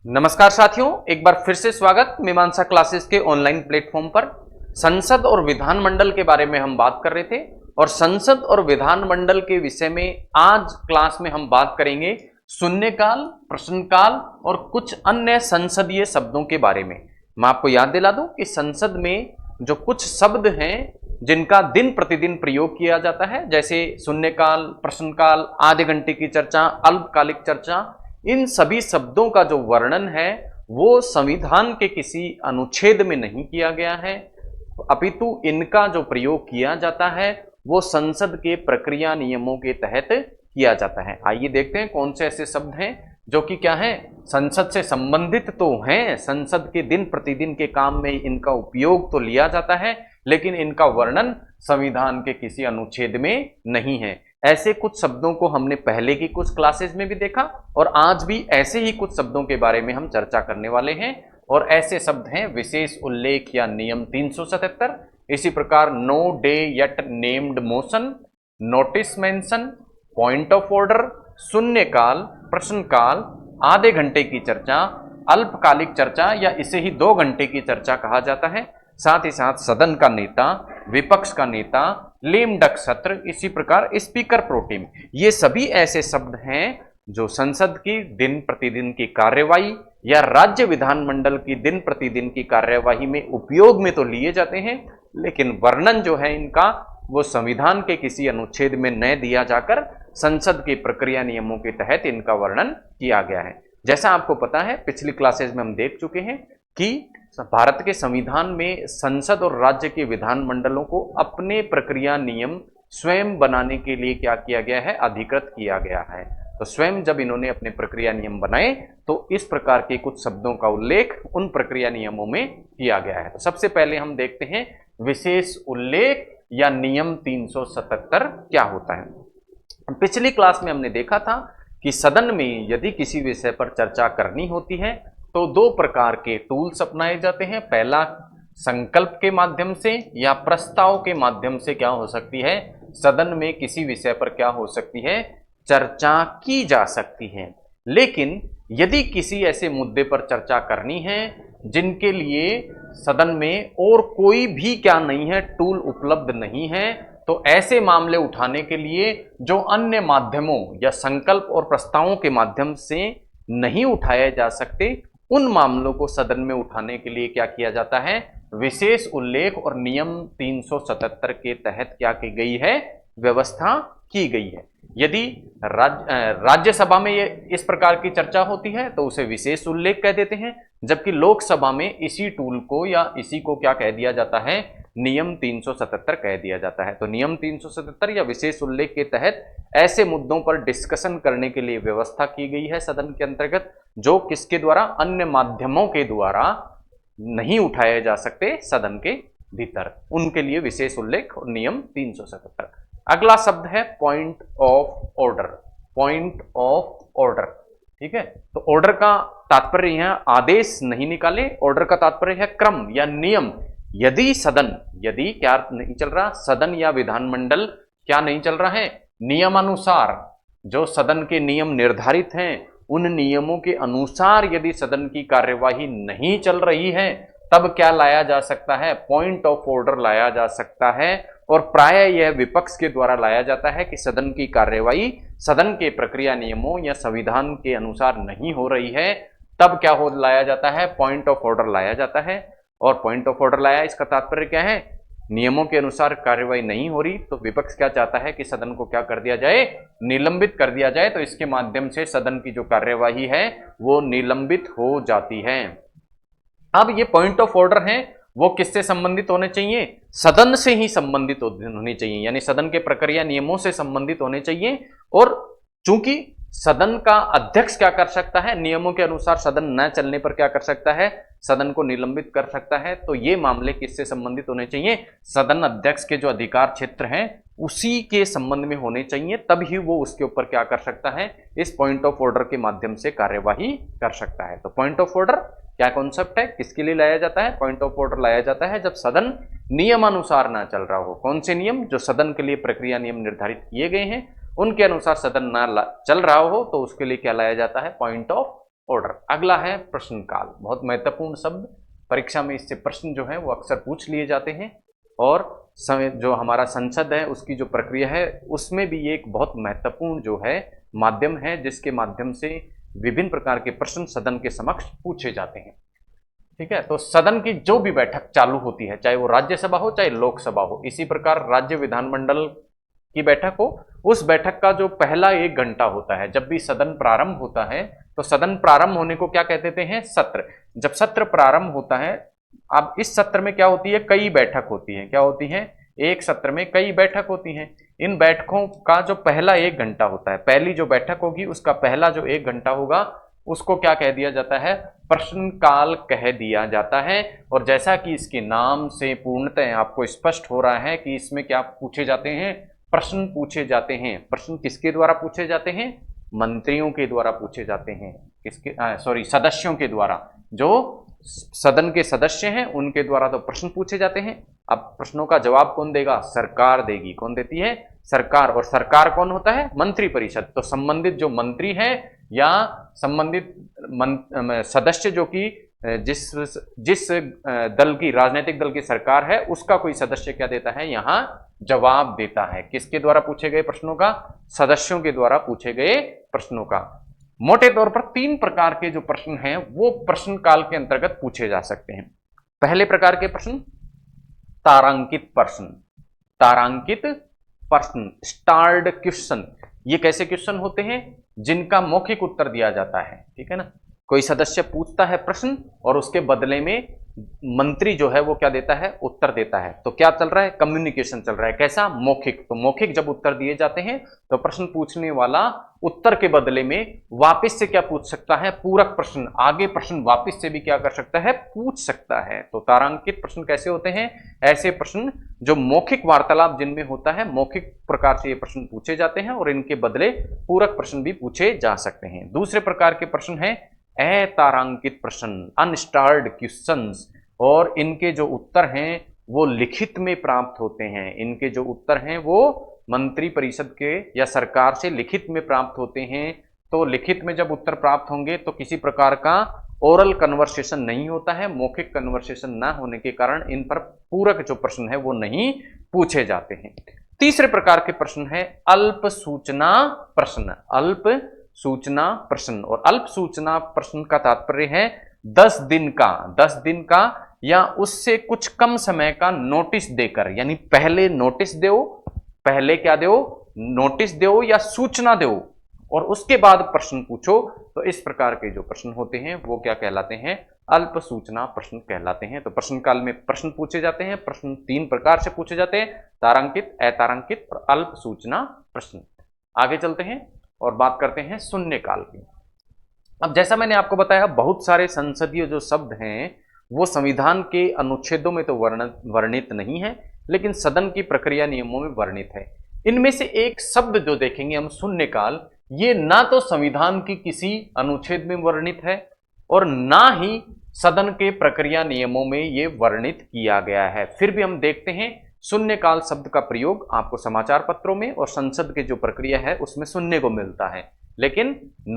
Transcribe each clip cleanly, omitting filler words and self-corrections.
नमस्कार साथियों, एक बार फिर से स्वागत मीमांसा क्लासेस के ऑनलाइन प्लेटफॉर्म पर। संसद और विधानमंडल के बारे में हम बात कर रहे थे और संसद और विधानमंडल के विषय में आज क्लास में हम बात करेंगे शून्यकाल, प्रश्नकाल और कुछ अन्य संसदीय शब्दों के बारे में। मैं आपको याद दिला दूं कि संसद में जो कुछ शब्द हैं जिनका दिन प्रतिदिन प्रयोग किया जाता है, जैसे शून्यकाल, प्रश्नकाल, आधे घंटे की चर्चा, अल्पकालिक चर्चा, इन सभी शब्दों का जो वर्णन है वो संविधान के किसी अनुच्छेद में नहीं किया गया है, अपितु इनका जो प्रयोग किया जाता है वो संसद के प्रक्रिया नियमों के तहत किया जाता है। आइए देखते हैं कौन से ऐसे शब्द हैं जो कि क्या है, संसद से संबंधित तो हैं, संसद के दिन प्रतिदिन के काम में इनका उपयोग तो लिया जाता है, लेकिन इनका वर्णन संविधान के किसी अनुच्छेद में नहीं है। ऐसे कुछ शब्दों को हमने पहले की कुछ क्लासेस में भी देखा और आज भी ऐसे ही कुछ शब्दों के बारे में हम चर्चा करने वाले हैं। और ऐसे शब्द हैं विशेष उल्लेख या नियम 377, इसी प्रकार no day yet named motion, notice mention, point of order, शून्यकाल, प्रश्नकाल, आधे घंटे की चर्चा, अल्पकालिक चर्चा या इसे ही 2 घंटे की चर्चा कहा जाता है, साथ ही साथ सदन का नेता, विपक्ष का नेता, लेम डक सत्र, इसी प्रकार स्पीकर प्रोटेम। ये सभी ऐसे शब्द हैं जो संसद की दिन प्रतिदिन की कार्यवाही या राज्य विधानमंडल की दिन प्रतिदिन की कार्यवाही में उपयोग में तो लिए जाते हैं, लेकिन वर्णन जो है इनका वो संविधान के किसी अनुच्छेद में न दिया जाकर संसद के प्रक्रिया नियमों के तहत इनका वर्णन किया गया है। जैसा आपको पता है, पिछली क्लासेज में हम देख चुके हैं कि भारत के संविधान में संसद और राज्य के विधानमंडलों को अपने प्रक्रिया नियम स्वयं बनाने के लिए क्या किया गया है, अधिकृत किया गया है। तो स्वयं जब इन्होंने अपने प्रक्रिया नियम बनाए तो इस प्रकार के कुछ शब्दों का उल्लेख उन प्रक्रिया नियमों में किया गया है। तो सबसे पहले हम देखते हैं विशेष उल्लेख या नियम 377 क्या होता है। पिछली क्लास में हमने देखा था कि सदन में यदि किसी विषय पर चर्चा करनी होती है तो 2 प्रकार के टूल्स अपनाए जाते हैं। पहला, संकल्प के माध्यम से या प्रस्ताव के माध्यम से क्या हो सकती है, सदन में किसी विषय पर क्या हो सकती है, चर्चा की जा सकती है। लेकिन यदि किसी ऐसे मुद्दे पर चर्चा करनी है जिनके लिए सदन में और कोई भी क्या नहीं है, टूल उपलब्ध नहीं है, तो ऐसे मामले उठाने के लिए जो अन्य माध्यमों या संकल्प और प्रस्तावों के माध्यम से नहीं उठाए जा सकते, उन मामलों को सदन में उठाने के लिए क्या किया जाता है, विशेष उल्लेख और नियम 377 के तहत क्या की गई है, व्यवस्था की गई है। यदि राज्यसभा में ये इस प्रकार की चर्चा होती है तो उसे विशेष उल्लेख कह देते हैं, जबकि लोकसभा में इसी टूल को या इसी को क्या कह दिया जाता है, नियम 377 कह दिया जाता है। तो नियम 377 या विशेष उल्लेख के तहत ऐसे मुद्दों पर डिस्कशन करने के लिए व्यवस्था की गई है सदन के अंतर्गत, जो किसके द्वारा, अन्य माध्यमों के द्वारा नहीं उठाए जा सकते सदन के भीतर, उनके लिए विशेष उल्लेख और नियम 377। अगला शब्द है point of order. Point of order, ठीक है। तो ऑर्डर का तात्पर्य यहां आदेश नहीं निकाले, ऑर्डर का तात्पर्य है क्रम या नियम। यदि सदन, यदि क्या नहीं चल रहा, सदन या विधानमंडल क्या नहीं चल रहा है, नियमानुसार जो सदन के नियम निर्धारित हैं उन नियमों के अनुसार यदि सदन की कार्यवाही नहीं चल रही है, तब क्या लाया जा सकता है, पॉइंट ऑफ ऑर्डर लाया जा सकता है। और प्रायः यह विपक्ष के द्वारा लाया जाता है कि सदन की कार्यवाही सदन के प्रक्रिया नियमों या संविधान के अनुसार नहीं हो रही है, तब क्या हो लाया जाता है, पॉइंट ऑफ ऑर्डर लाया जाता है। और पॉइंट ऑफ ऑर्डर लाया, इसका तात्पर्य क्या है, नियमों के अनुसार कार्यवाही नहीं हो रही तो विपक्ष क्या चाहता है कि सदन को क्या कर दिया जाए, निलंबित कर दिया जाए। तो इसके माध्यम से सदन की जो कार्यवाही है वो निलंबित हो जाती है। अब ये पॉइंट ऑफ ऑर्डर हैं वो किससे संबंधित होने चाहिए, सदन से ही संबंधित होने चाहिए, यानी सदन के प्रक्रिया नियमों से संबंधित होने चाहिए। और चूंकि सदन का अध्यक्ष क्या कर सकता है, नियमों के अनुसार सदन न चलने पर क्या कर सकता है, सदन को निलंबित कर सकता है, तो ये मामले किससे संबंधित होने चाहिए, सदन अध्यक्ष के जो अधिकार क्षेत्र हैं उसी के संबंध में होने चाहिए, तब ही वो उसके ऊपर क्या कर सकता है, इस पॉइंट ऑफ ऑर्डर के माध्यम से कार्यवाही कर सकता है। तो पॉइंट ऑफ ऑर्डर क्या कॉन्सेप्ट है, किसके लिए लाया जाता है, पॉइंट ऑफ ऑर्डर लाया जाता है जब सदन नियमानुसार ना चल रहा हो। कौन से नियम, जो सदन के लिए प्रक्रिया नियम निर्धारित किए गए हैं उनके अनुसार सदन ना चल रहा हो, तो उसके लिए क्या लाया जाता है, पॉइंट ऑफ ऑर्डर। अगला है प्रश्नकाल, बहुत महत्वपूर्ण शब्द, परीक्षा में इससे प्रश्न जो है वो अक्सर पूछ लिए जाते हैं। और जो हमारा संसद है उसकी जो प्रक्रिया है उसमें भी ये एक बहुत महत्वपूर्ण जो है माध्यम है जिसके माध्यम से विभिन्न प्रकार के प्रश्न सदन के समक्ष पूछे जाते हैं। ठीक है, तो सदन की जो भी बैठक चालू होती है, चाहे वो राज्यसभा हो चाहे लोकसभा हो, इसी प्रकार राज्य विधानमंडल की बैठक हो, उस बैठक का जो पहला 1 घंटा होता है, जब भी सदन प्रारंभ होता है, तो सदन प्रारंभ होने को क्या कहते हैं? सत्र। जब सत्र प्रारंभ होता है, अब इस सत्र में क्या होती है? कई बैठक होती है। क्या होती है? एक सत्र में कई बैठक होती हैं। इन बैठकों का जो पहला 1 घंटा होता है, पहली जो बैठक होगी उसका पहला जो 1 घंटा होगा उसको क्या कह दिया जाता है? प्रश्नकाल कह दिया जाता है। और जैसा कि इसके नाम से पूर्णतः आपको स्पष्ट हो रहा है कि इसमें क्या पूछे जाते हैं? प्रश्न पूछे जाते हैं। प्रश्न किसके द्वारा पूछे जाते हैं? मंत्रियों के द्वारा पूछे जाते हैं। किसके? सदस्यों के द्वारा, जो सदन के सदस्य हैं उनके द्वारा तो प्रश्न पूछे जाते हैं। अब प्रश्नों का जवाब कौन देगा? सरकार देगी। कौन देती है? सरकार। और सरकार कौन होता है? मंत्रिपरिषद। तो संबंधित जो मंत्री है या संबंधित सदस्य जो कि जिस दल की, राजनीतिक दल की सरकार है, उसका कोई सदस्य क्या देता है? यहां जवाब देता है। किसके द्वारा पूछे गए प्रश्नों का? सदस्यों के द्वारा पूछे गए प्रश्नों का। मोटे तौर पर 3 प्रकार के जो प्रश्न हैं वो प्रश्नकाल के अंतर्गत पूछे जा सकते हैं। पहले प्रकार के प्रश्न तारांकित प्रश्न। तारांकित प्रश्न, स्टार्ड क्वेश्चन। ये कैसे क्वेश्चन होते हैं? जिनका मौखिक उत्तर दिया जाता है। ठीक है ना, कोई सदस्य पूछता है प्रश्न और उसके बदले में मंत्री जो है वो क्या देता है? उत्तर देता है। तो क्या चल रहा है? कम्युनिकेशन चल रहा है। कैसा? मौखिक। तो मौखिक जब उत्तर दिए जाते हैं तो प्रश्न पूछने वाला उत्तर के बदले में वापस से क्या पूछ सकता है? पूरक प्रश्न। आगे प्रश्न वापस से भी क्या कर सकता है? पूछ सकता है। तो तारांकित प्रश्न कैसे होते हैं? ऐसे प्रश्न जो मौखिक वार्तालाप जिनमें होता है, मौखिक प्रकार से ये प्रश्न पूछे जाते हैं और इनके बदले पूरक प्रश्न भी पूछे जा सकते हैं। दूसरे प्रकार के प्रश्न है अतारांकित प्रश्न, अनस्टार्ड क्वेश्चंस। और इनके जो उत्तर हैं वो लिखित में प्राप्त होते हैं। इनके जो उत्तर हैं वो मंत्री परिषद के या सरकार से लिखित में प्राप्त होते हैं। तो लिखित में जब उत्तर प्राप्त होंगे तो किसी प्रकार का ओरल कन्वर्सेशन नहीं होता है। मौखिक कन्वर्सेशन ना होने के कारण इन पर पूरक जो प्रश्न है वो नहीं पूछे जाते हैं। तीसरे प्रकार के प्रश्न है अल्प सूचना प्रश्न। अल्प सूचना प्रश्न। और अल्प सूचना प्रश्न का तात्पर्य है 10 दिन का या उससे कुछ कम समय का नोटिस देकर, यानी पहले नोटिस दो, पहले क्या दो? नोटिस दो या सूचना दो और उसके बाद प्रश्न पूछो। तो इस प्रकार के जो प्रश्न होते हैं वो क्या कहलाते हैं? अल्प सूचना प्रश्न कहलाते हैं। तो प्रश्नकाल में प्रश्न पूछे जाते हैं। प्रश्न 3 प्रकार से पूछे जाते हैं, तारांकित, अतारांकित और अल्प सूचना प्रश्न। आगे चलते हैं और बात करते हैं शून्यकाल की। अब जैसा मैंने आपको बताया, बहुत सारे संसदीय जो शब्द हैं वो संविधान के अनुच्छेदों में तो वर्णित नहीं है, लेकिन सदन की प्रक्रिया नियमों में वर्णित है। इनमें से एक शब्द जो देखेंगे हम, शून्यकाल, ये ना तो संविधान की किसी अनुच्छेद में वर्णित है और ना ही सदन के प्रक्रिया नियमों में ये वर्णित किया गया है। फिर भी हम देखते हैं शून्यकाल शब्द का प्रयोग आपको समाचार पत्रों में और संसद के जो प्रक्रिया है उसमें सुनने को मिलता है, लेकिन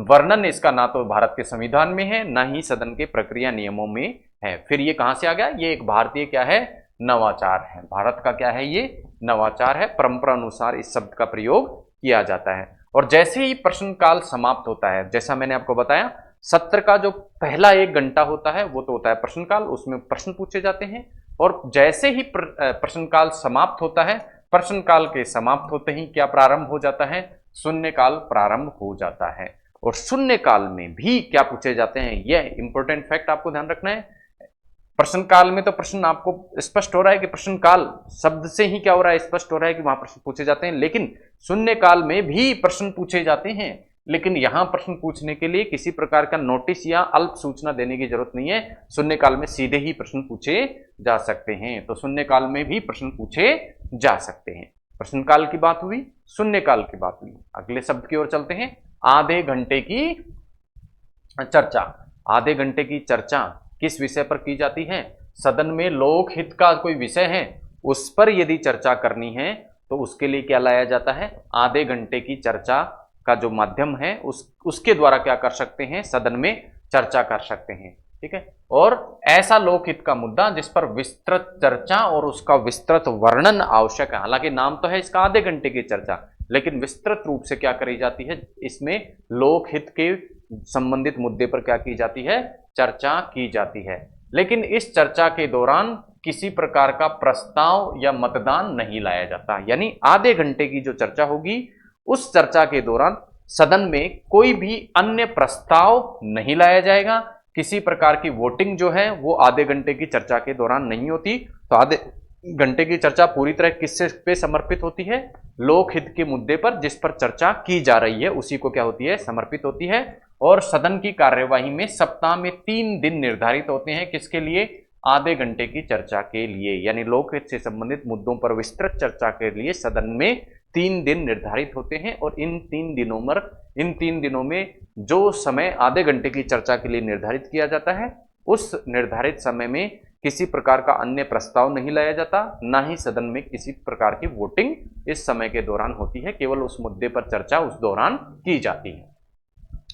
वर्णन इसका ना तो भारत के संविधान में है ना ही सदन के प्रक्रिया नियमों में है। फिर ये कहां से आ गया? ये एक भारतीय क्या है? नवाचार है। भारत का क्या है? ये नवाचार है। परंपरा अनुसार इस शब्द का प्रयोग किया जाता है। और जैसे ही प्रश्नकाल समाप्त होता है, जैसा मैंने आपको बताया, सत्र का जो पहला 1 घंटा होता है वो तो होता है प्रश्नकाल, उसमें प्रश्न पूछे जाते हैं। और जैसे ही प्रश्नकाल समाप्त होता है, प्रश्नकाल के समाप्त होते ही क्या प्रारंभ हो जाता है? शून्यकाल प्रारंभ हो जाता है। और शून्यकाल में भी क्या पूछे जाते हैं? यह इंपॉर्टेंट फैक्ट आपको ध्यान रखना है। प्रश्नकाल में तो प्रश्न आपको स्पष्ट हो रहा है कि प्रश्नकाल शब्द से ही क्या हो रहा है? स्पष्ट हो रहा है कि वहां प्रश्न पूछे जाते हैं, लेकिन शून्यकाल में भी प्रश्न पूछे जाते हैं। लेकिन यहां प्रश्न पूछने के लिए किसी प्रकार का नोटिस या अल्प सूचना देने की जरूरत नहीं है। शून्यकाल में सीधे ही प्रश्न पूछे जा सकते हैं। तो शून्यकाल में भी प्रश्न पूछे जा सकते हैं। प्रश्नकाल की बात हुई, शून्यकाल की बात हुई। अगले शब्द की ओर चलते हैं, आधे घंटे की चर्चा। आधे घंटे की चर्चा किस विषय पर की जाती है? सदन में लोकहित का कोई विषय है उस पर यदि चर्चा करनी है तो उसके लिए क्या लाया जाता है? आधे घंटे की चर्चा का जो माध्यम है उसके द्वारा क्या कर सकते हैं? सदन में चर्चा कर सकते हैं, ठीक है। और ऐसा लोकहित का मुद्दा जिस पर विस्तृत चर्चा और उसका विस्तृत वर्णन आवश्यक है, हालांकि नाम तो है इसका आधे घंटे की चर्चा, लेकिन विस्तृत रूप से क्या करी जाती है, इसमें लोकहित के संबंधित मुद्दे पर क्या की जाती है, चर्चा की जाती है। लेकिन इस चर्चा के दौरान किसी प्रकार का प्रस्ताव या मतदान नहीं लाया जाता, यानी आधे घंटे की जो चर्चा होगी उस चर्चा के दौरान सदन में कोई भी अन्य प्रस्ताव नहीं लाया जाएगा, किसी प्रकार की वोटिंग जो है वो आधे घंटे की चर्चा के दौरान नहीं होती। तो आधे घंटे की चर्चा पूरी तरह किससे पे समर्पित होती है, लोकहित के मुद्दे पर जिस पर चर्चा की जा रही है उसी को क्या होती है, समर्पित होती है। और सदन की कार्यवाही में सप्ताह में 3 दिन निर्धारित होते हैं, किसके लिए, आधे घंटे की चर्चा के लिए, यानी लोकहित से संबंधित मुद्दों पर विस्तृत चर्चा के लिए सदन में 3 दिन निर्धारित होते हैं। और इन 3 दिनों में जो समय आधे घंटे की चर्चा के लिए निर्धारित किया जाता है, उस निर्धारित समय में किसी प्रकार का अन्य प्रस्ताव नहीं लाया जाता, ना ही सदन में किसी प्रकार की वोटिंग इस समय के दौरान होती है, केवल उस मुद्दे पर चर्चा उस दौरान की जाती है।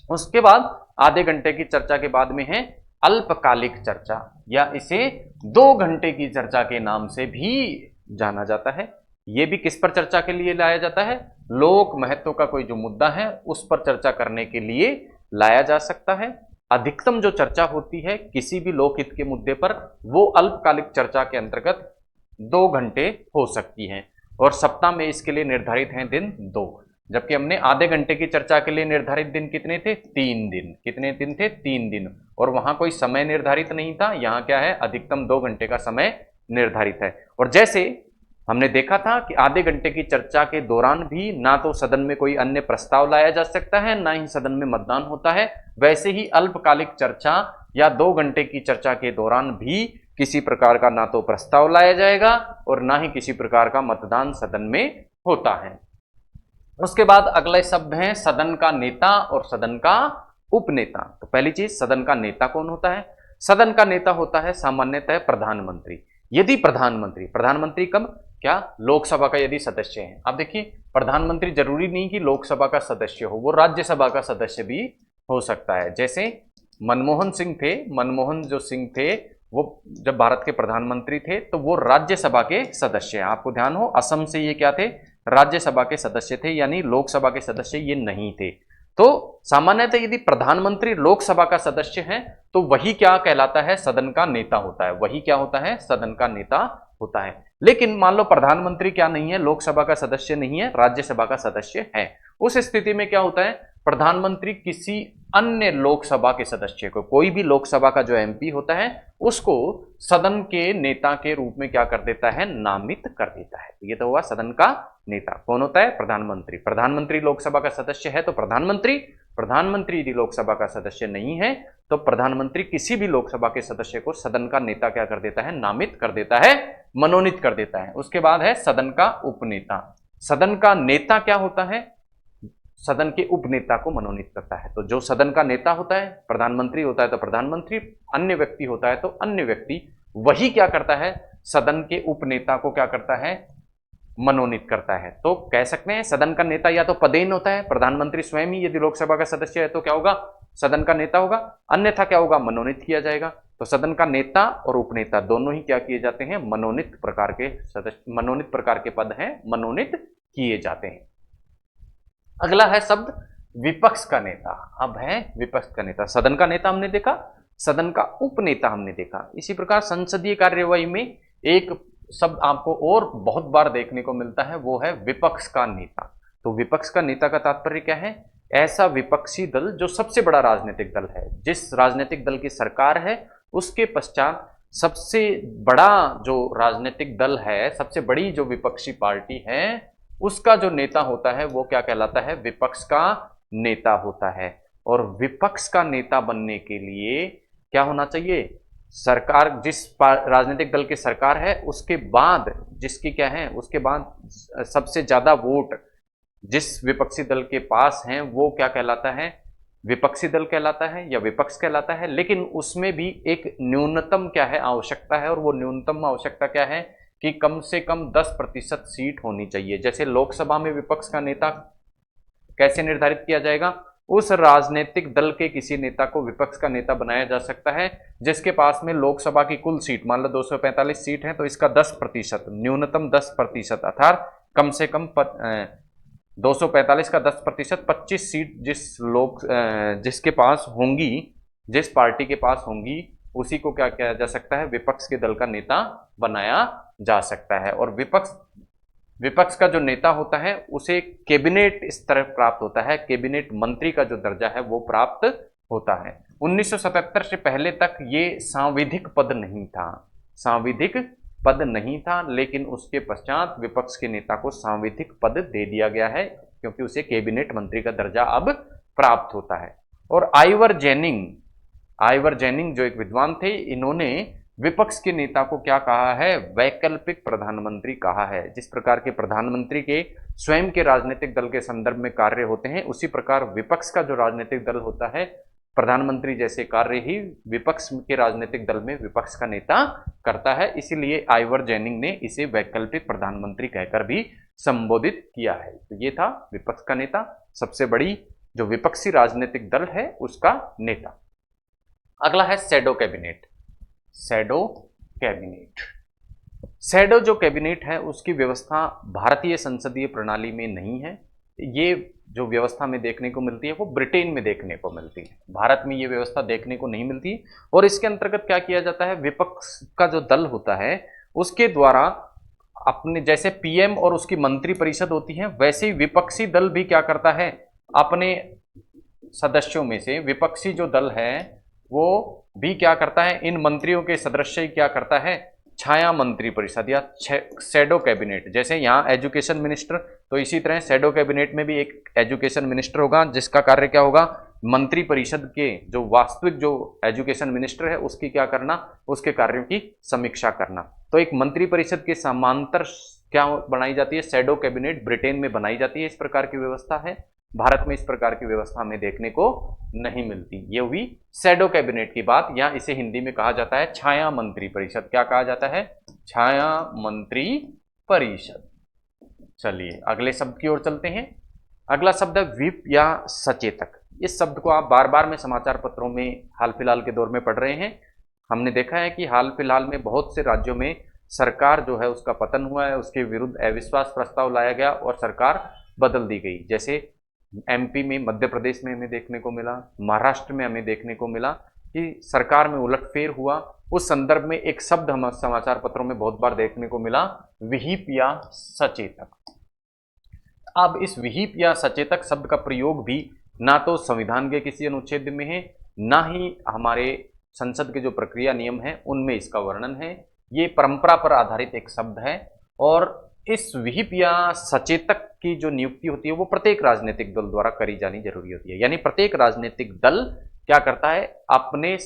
उसके बाद आधे घंटे की चर्चा के बाद में है अल्पकालिक चर्चा, या इसे 2 घंटे की चर्चा के नाम से भी जाना जाता है। यह भी किस पर चर्चा के लिए लाया जाता है, लोक महत्व का कोई जो मुद्दा है उस पर चर्चा करने के लिए लाया जा सकता है। अधिकतम जो चर्चा होती है किसी भी लोकहित के मुद्दे पर, वो अल्पकालिक चर्चा के अंतर्गत 2 घंटे हो सकती है, और सप्ताह में इसके लिए निर्धारित हैं दिन 2, जबकि हमने आधे घंटे की चर्चा के लिए निर्धारित दिन कितने थे, 3 दिन। कितने दिन थे, 3 दिन, और वहां कोई समय निर्धारित नहीं था, यहां क्या है, अधिकतम 2 घंटे का समय निर्धारित है। और जैसे हमने देखा था कि आधे घंटे की चर्चा के दौरान भी ना तो सदन में कोई अन्य प्रस्ताव लाया जा सकता है, ना ही सदन में मतदान होता है, वैसे ही अल्पकालिक चर्चा या 2 घंटे की चर्चा के दौरान भी किसी प्रकार का ना तो प्रस्ताव लाया जाएगा और ना ही किसी प्रकार का मतदान सदन में होता है। उसके बाद अगले शब्द हैं सदन का नेता और सदन का उपनेता। तो पहली चीज, सदन का नेता कौन होता है, सदन का नेता होता है सामान्यतः प्रधानमंत्री। यदि प्रधानमंत्री कब, क्या, लोकसभा का यदि सदस्य है। अब देखिए, प्रधानमंत्री जरूरी नहीं कि लोकसभा का सदस्य हो, वो राज्यसभा का सदस्य भी हो सकता है। जैसे मनमोहन सिंह थे, वो जब भारत के प्रधानमंत्री थे तो वो राज्यसभा के सदस्य हैं। आपको ध्यान हो, असम से ये क्या थे, राज्यसभा के सदस्य थे, यानी लोकसभा के सदस्य ये नहीं थे। तो सामान्यतः यदि प्रधानमंत्री लोकसभा का सदस्य है तो वही क्या कहलाता है, सदन का नेता होता है। वही क्या होता है, सदन का नेता होता है। लेकिन मान लो प्रधानमंत्री क्या नहीं है, लोकसभा का सदस्य नहीं है, राज्यसभा का सदस्य है, उस स्थिति में क्या होता है, प्रधानमंत्री किसी अन्य लोकसभा के सदस्य को, कोई भी लोकसभा का जो एमपी होता है उसको सदन के नेता के रूप में क्या कर देता है, नामित कर देता है। ये तो हुआ सदन का नेता। कौन होता है, प्रधानमंत्री लोकसभा का सदस्य है तो प्रधानमंत्री यदि लोकसभा का सदस्य नहीं है तो प्रधानमंत्री किसी भी लोकसभा के सदस्य को सदन का नेता क्या कर देता है, नामित कर देता है, मनोनीत कर देता है। उसके बाद है सदन का उपनेता। सदन का नेता क्या होता है, सदन के उपनेता को मनोनीत करता है। तो जो सदन का नेता होता है, प्रधानमंत्री होता है तो प्रधानमंत्री, अन्य व्यक्ति होता है तो अन्य व्यक्ति, वही क्या करता है, सदन के उपनेता को क्या करता है, मनोनीत करता है। तो कह सकते हैं सदन का नेता या तो पदेन होता है, प्रधानमंत्री स्वयं ही यदि लोकसभा का सदस्य है तो क्या होगा, सदन का नेता होगा, अन्यथा क्या होगा, मनोनीत किया जाएगा। तो सदन का नेता और उपनेता दोनों ही क्या किए जाते हैं, मनोनीत प्रकार के सदस्य, मनोनीत प्रकार के पद हैं, मनोनीत किए जाते हैं। अगला है शब्द विपक्ष का नेता। अब है विपक्ष का नेता। सदन का नेता हमने देखा, सदन का उपनेता हमने देखा। इसी प्रकार संसदीय कार्यवाही में एक शब्द आपको और बहुत बार देखने को मिलता है, वो है विपक्ष का नेता। तो विपक्ष का नेता का तात्पर्य क्या है, ऐसा विपक्षी दल जो सबसे बड़ा राजनीतिक दल है, जिस राजनीतिक दल की सरकार है उसके पश्चात सबसे बड़ा जो राजनीतिक दल है, सबसे बड़ी जो विपक्षी पार्टी है, उसका जो नेता होता है वो क्या कहलाता है, विपक्ष का नेता होता है। और विपक्ष का नेता बनने के लिए क्या होना चाहिए, सरकार, जिस राजनीतिक दल की सरकार है उसके बाद जिसकी क्या है, उसके बाद सबसे ज्यादा वोट जिस विपक्षी दल के पास हैं वो क्या कहलाता है, विपक्षी दल कहलाता है या विपक्ष कहलाता है। लेकिन उसमें भी एक न्यूनतम क्या है, आवश्यकता है, और वो न्यूनतम आवश्यकता क्या है कि कम से कम 10% सीट होनी चाहिए। जैसे लोकसभा में विपक्ष का नेता कैसे निर्धारित किया जाएगा, उस राजनीतिक दल के किसी नेता को विपक्ष का नेता बनाया जा सकता है जिसके पास में लोकसभा की कुल सीट, मान लो 245 सीट है, तो इसका 10%, न्यूनतम 10%, अर्थात कम से कम 245 का 10%, 25 सीट जिसके पास होंगी, जिस पार्टी के पास होंगी, उसी को क्या किया जा सकता है, विपक्ष के दल का नेता बनाया जा सकता है। और विपक्ष का जो नेता होता है उसे कैबिनेट स्तर प्राप्त होता है, कैबिनेट मंत्री का जो दर्जा है वो प्राप्त होता है। 1977 से पहले तक ये सांविधिक पद नहीं था, सांविधिक पद नहीं था, लेकिन उसके पश्चात विपक्ष के नेता को सांविधिक पद दे दिया गया है क्योंकि उसे कैबिनेट मंत्री का दर्जा अब प्राप्त होता है। और आइवर जेनिंग जो एक विद्वान थे, इन्होंने विपक्ष के नेता को क्या कहा है, वैकल्पिक प्रधानमंत्री कहा है। जिस प्रकार के प्रधानमंत्री के स्वयं के राजनीतिक दल के संदर्भ में कार्य होते हैं, उसी प्रकार विपक्ष का जो राजनीतिक दल होता है, प्रधानमंत्री जैसे कार्य ही विपक्ष के राजनीतिक दल में विपक्ष का नेता करता है। इसीलिए आइवर जेनिंग ने इसे वैकल्पिक प्रधानमंत्री कहकर भी संबोधित किया है। तो ये था विपक्ष का नेता, सबसे बड़ी जो विपक्षी राजनीतिक दल है उसका नेता। अगला है शैडो कैबिनेट। शैडो जो कैबिनेट है उसकी व्यवस्था भारतीय संसदीय प्रणाली में नहीं है। ये जो व्यवस्था में देखने को मिलती है वो ब्रिटेन में देखने को मिलती है, भारत में ये व्यवस्था देखने को नहीं मिलती। और इसके अंतर्गत क्या किया जाता है, विपक्ष का जो दल होता है उसके द्वारा अपने, जैसे पीएम और उसकी मंत्री परिषद होती है, वैसे ही विपक्षी दल भी क्या करता है, अपने सदस्यों में से विपक्षी जो दल है वो भी क्या करता है, इन मंत्रियों के सदस्य क्या करता है, छाया मंत्री परिषद या शैडो कैबिनेट। जैसे यहाँ एजुकेशन मिनिस्टर, तो इसी तरह शैडो कैबिनेट में भी एक एजुकेशन मिनिस्टर होगा जिसका कार्य क्या होगा, मंत्री परिषद के जो वास्तविक जो एजुकेशन मिनिस्टर है उसकी क्या करना, उसके कार्यों की समीक्षा करना। तो एक मंत्री परिषद के समांतर क्या बनाई जाती है, शैडो कैबिनेट ब्रिटेन में बनाई जाती है। इस प्रकार की व्यवस्था है, भारत में इस प्रकार की व्यवस्था हमें देखने को नहीं मिलती। ये हुई शैडो कैबिनेट की बात, या इसे हिंदी में कहा जाता है छाया मंत्री परिषद। क्या कहा जाता है, छाया मंत्री परिषद। चलिए अगले शब्द की ओर चलते हैं। अगला शब्द है व्हिप या सचेतक। इस शब्द को आप बार बार में समाचार पत्रों में हाल फिलहाल के दौर में पढ़ रहे हैं। हमने देखा है कि हाल फिलहाल में बहुत से राज्यों में सरकार जो है उसका पतन हुआ है, उसके विरुद्ध अविश्वास प्रस्ताव लाया गया और सरकार बदल दी गई। जैसे एमपी में, मध्य प्रदेश में हमें देखने को मिला, महाराष्ट्र में हमें देखने को मिला कि सरकार में उलटफेर हुआ। उस संदर्भ में एक शब्द हम समाचार पत्रों में बहुत बार देखने को मिला, विहिप या सचेतक। अब इस विहिप या सचेतक शब्द का प्रयोग भी ना तो संविधान के किसी अनुच्छेद में है, ना ही हमारे संसद के जो प्रक्रिया नियम है उनमें इसका वर्णन है। ये परंपरा पर आधारित एक शब्द है और इस विहिप या सचेतक की जो नियुक्ति होती है वो प्रत्येक राजनीतिक दल द्वारा करी जानी जरूरी होती है। यानी प्रत्येक राजनीतिक दल क्या करता है, अपने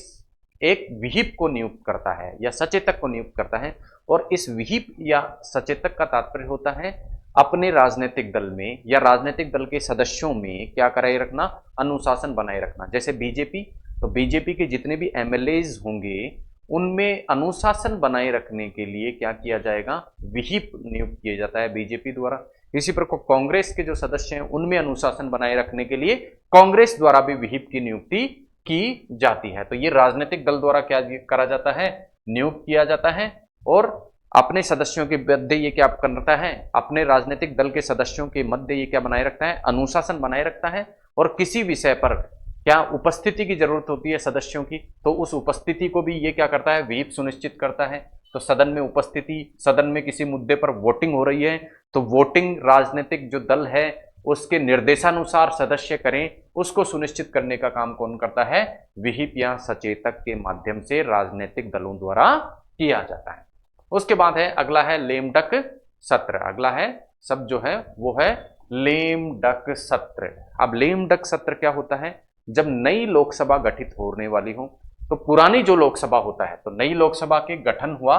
एक विहिप को नियुक्त करता है या सचेतक को नियुक्त करता है। और इस विहिप या सचेतक का तात्पर्य होता है अपने राजनीतिक दल में या राजनीतिक दल के सदस्यों में क्या कराए रखना, अनुशासन बनाए रखना। जैसे बीजेपी, तो बीजेपी के जितने भी एमएलएज होंगे उनमें अनुशासन बनाए रखने के लिए क्या किया जाएगा, विहिप नियुक्त किया जाता है बीजेपी द्वारा। इसी प्रकार कांग्रेस के जो सदस्य हैं उनमें अनुशासन बनाए रखने के लिए कांग्रेस द्वारा भी विहिप की नियुक्ति की जाती है। तो ये राजनीतिक दल द्वारा क्या करा जाता है, नियुक्त किया जाता है। और अपने सदस्यों के मध्य ये क्या करता है, अपने राजनीतिक दल के सदस्यों के मध्य ये क्या बनाए रखता है, अनुशासन बनाए रखता है। और किसी विषय पर क्या उपस्थिति की जरूरत होती है सदस्यों की, तो उस उपस्थिति को भी ये क्या करता है, व्हीप सुनिश्चित करता है। तो सदन में उपस्थिति, सदन में किसी मुद्दे पर वोटिंग हो रही है तो वोटिंग राजनीतिक जो दल है उसके निर्देशानुसार सदस्य करें, उसको सुनिश्चित करने का काम कौन करता है, विहिप या सचेतक के माध्यम से राजनीतिक दलों द्वारा किया जाता है। उसके बाद है अगला है लेम डक सत्र। अगला है शब्द जो है वो है लेम डक सत्र। अब लेम डक सत्र क्या होता है, जब नई लोकसभा गठित होने वाली हो, तो पुरानी जो लोकसभा होता है, तो नई लोकसभा के गठन हुआ,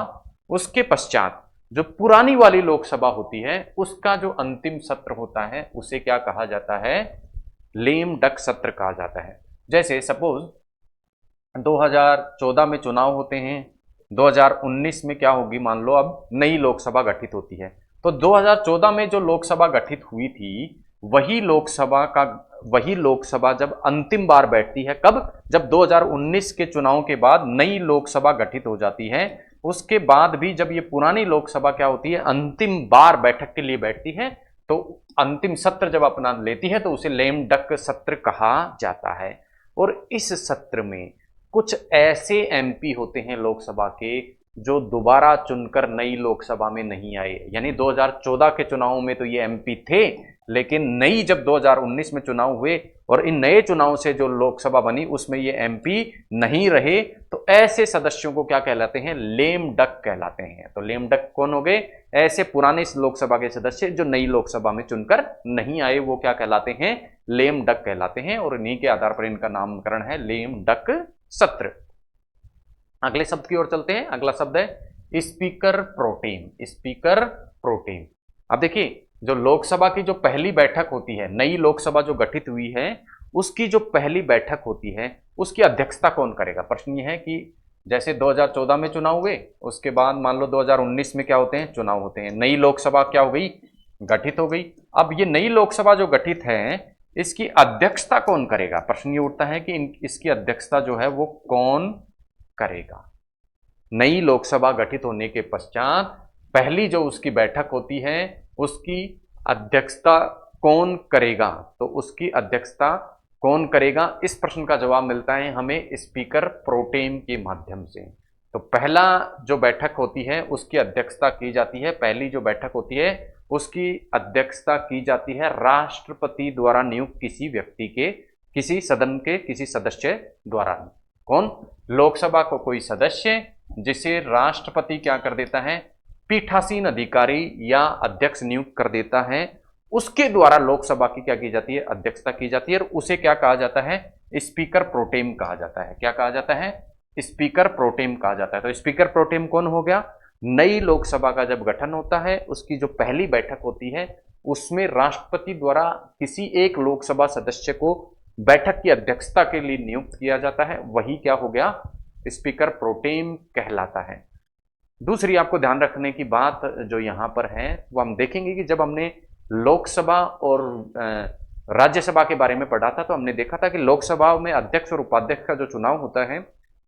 उसके पश्चात जो पुरानी वाली लोकसभा होती है उसका जो अंतिम सत्र होता है उसे क्या कहा जाता है, लेम डक सत्र कहा जाता है। जैसे सपोज 2014 में चुनाव होते हैं, 2019 में क्या होगी, मान लो अब नई लोकसभा गठित होती है, तो 2014 में जो लोकसभा गठित हुई थी वही लोकसभा जब अंतिम बार बैठती है, कब? जब 2019 के चुनाव के बाद नई लोकसभा गठित हो जाती है, उसके बाद भी जब ये पुरानी लोकसभा क्या होती है, अंतिम बार बैठक के लिए बैठती है, तो अंतिम सत्र जब अपना लेती है तो उसे लेम डक सत्र कहा जाता है। और इस सत्र में कुछ ऐसे एमपी होते हैं लोकसभा के जो दोबारा चुनकर नई लोकसभा में नहीं आए, यानी 2014 के चुनाव में तो ये एमपी थे, लेकिन नई जब 2019 में चुनाव हुए और इन नए चुनाव से जो लोकसभा बनी उसमें ये एमपी नहीं रहे, तो ऐसे सदस्यों को क्या कहलाते हैं? लेम डक कहलाते हैं। तो लेम डक कौन हो गए? ऐसे पुराने लोकसभा के सदस्य जो नई लोकसभा में चुनकर नहीं आए, वो क्या कहलाते हैं? लेम डक कहलाते हैं, और इन्हीं के आधार पर इनका नामकरण है लेम डक सत्र। अगले शब्द की ओर चलते हैं। अगला शब्द है स्पीकर प्रोटेम। Speaker pro tem. अब देखिए, जो लोकसभा की जो पहली बैठक होती है, नई लोकसभा जो गठित हुई है, उसकी जो पहली बैठक होती है उसकी अध्यक्षता कौन करेगा? प्रश्न ये है कि जैसे 2014 में चुनाव हुए, उसके बाद मान लो 2019 में क्या होते हैं? चुनाव होते हैं, नई लोकसभा क्या हो गई? गठित हो गई। अब ये नई लोकसभा जो गठित है, इसकी अध्यक्षता कौन करेगा? प्रश्न ये उठता है कि इसकी अध्यक्षता जो है वो कौन करेगा? नई लोकसभा गठित होने के पश्चात पहली जो उसकी बैठक होती है उसकी अध्यक्षता कौन करेगा? तो उसकी अध्यक्षता कौन करेगा? इस प्रश्न का जवाब मिलता है हमें स्पीकर प्रोटेम के माध्यम से। तो पहला जो बैठक होती है उसकी अध्यक्षता की जाती है, पहली जो बैठक होती है उसकी अध्यक्षता की जाती है राष्ट्रपति द्वारा नियुक्त किसी व्यक्ति के, किसी सदन के किसी सदस्य द्वारा। कौन? लोकसभा को कोई सदस्य जिसे राष्ट्रपति क्या कर देता है? पीठासीन अधिकारी या अध्यक्ष नियुक्त कर देता है, उसके द्वारा लोकसभा की क्या की जाती है? अध्यक्षता की जाती है, और उसे क्या कहा जाता है? स्पीकर प्रोटेम कहा जाता है। क्या कहा जाता है? स्पीकर प्रोटेम कहा जाता है। तो स्पीकर प्रोटेम कौन हो गया? नई लोकसभा का जब गठन होता है, उसकी जो पहली बैठक होती है उसमें राष्ट्रपति द्वारा किसी एक लोकसभा सदस्य को बैठक की अध्यक्षता के लिए नियुक्त किया जाता है, वही क्या हो गया? स्पीकर प्रोटेम कहलाता है। दूसरी आपको ध्यान रखने की बात जो यहां पर है वो हम देखेंगे कि जब हमने लोकसभा और राज्यसभा के बारे में पढ़ा था तो हमने देखा था कि लोकसभा में अध्यक्ष और उपाध्यक्ष का जो चुनाव होता है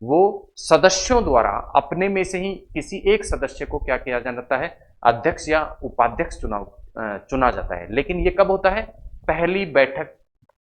वो सदस्यों द्वारा अपने में से ही किसी एक सदस्य को क्या किया जाता है? अध्यक्ष या उपाध्यक्ष चुना जाता है। लेकिन ये कब होता है? पहली बैठक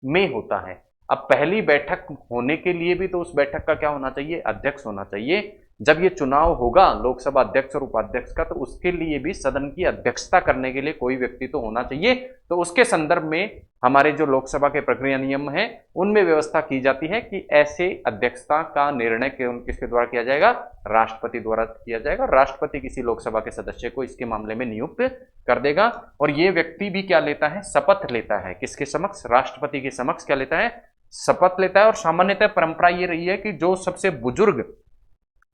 में होता है। अब पहली बैठक होने के लिए भी तो उस बैठक का क्या होना चाहिए? अध्यक्ष होना चाहिए। जब ये चुनाव होगा लोकसभा अध्यक्ष और उपाध्यक्ष का, तो उसके लिए भी सदन की अध्यक्षता करने के लिए कोई व्यक्ति तो होना चाहिए। तो उसके संदर्भ में हमारे जो लोकसभा के प्रक्रिया नियम हैं उनमें व्यवस्था की जाती है कि ऐसे अध्यक्षता का निर्णय किसके द्वारा किया जाएगा? राष्ट्रपति द्वारा किया जाएगा। राष्ट्रपति किसी लोकसभा के सदस्य को इसके मामले में नियुक्त कर देगा, और ये व्यक्ति भी क्या लेता है? शपथ लेता है। किसके समक्ष? राष्ट्रपति के समक्ष क्या लेता है? शपथ लेता है। और सामान्यतः परंपरा ये रही है कि जो सबसे बुजुर्ग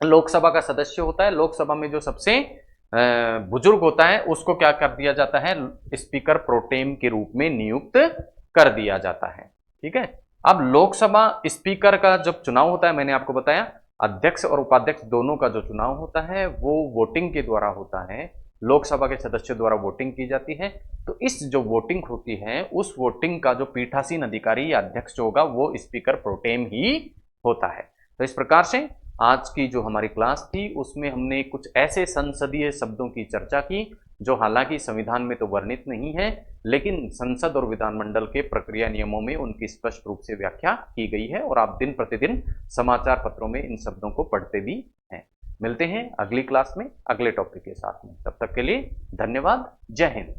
लोकसभा का सदस्य होता है, लोकसभा में जो सबसे बुजुर्ग होता है, उसको क्या कर दिया जाता है? स्पीकर प्रोटेम के रूप में नियुक्त कर दिया जाता है। ठीक है। अब लोकसभा स्पीकर का जब चुनाव होता है, मैंने आपको बताया अध्यक्ष और उपाध्यक्ष दोनों का जो चुनाव होता है वो वोटिंग के द्वारा होता है, लोकसभा के सदस्यों द्वारा वोटिंग की जाती है। तो इस जो वोटिंग होती है उस वोटिंग का जो पीठासीन अधिकारी या अध्यक्ष होगा वो स्पीकर प्रोटेम ही होता है। तो इस प्रकार से आज की जो हमारी क्लास थी उसमें हमने कुछ ऐसे संसदीय शब्दों की चर्चा की जो हालांकि संविधान में तो वर्णित नहीं है, लेकिन संसद और विधानमंडल के प्रक्रिया नियमों में उनकी स्पष्ट रूप से व्याख्या की गई है, और आप दिन प्रतिदिन समाचार पत्रों में इन शब्दों को पढ़ते भी हैं। मिलते हैं अगली क्लास में अगले टॉपिक के साथ में। तब तक के लिए धन्यवाद। जय हिंद।